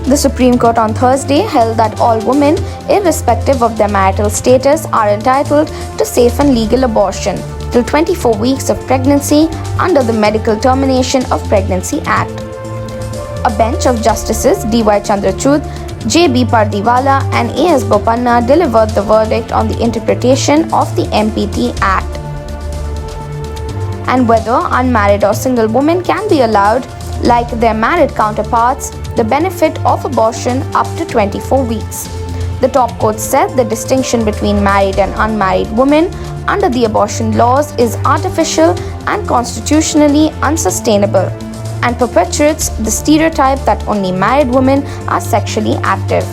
The Supreme Court on Thursday held that all women, irrespective of their marital status, are entitled to safe and legal abortion till 24 weeks of pregnancy under the Medical Termination of Pregnancy Act. A bench of Justices D.Y. Chandrachud, J.B. Pardiwala and A.S. Bopanna delivered the verdict on the interpretation of the MPT Act and whether unmarried or single women can be allowed, like their married counterparts, the benefit of abortion up to 24 weeks. The top court said the distinction between married and unmarried women under the abortion laws is artificial and constitutionally unsustainable, and perpetuates the stereotype that only married women are sexually active.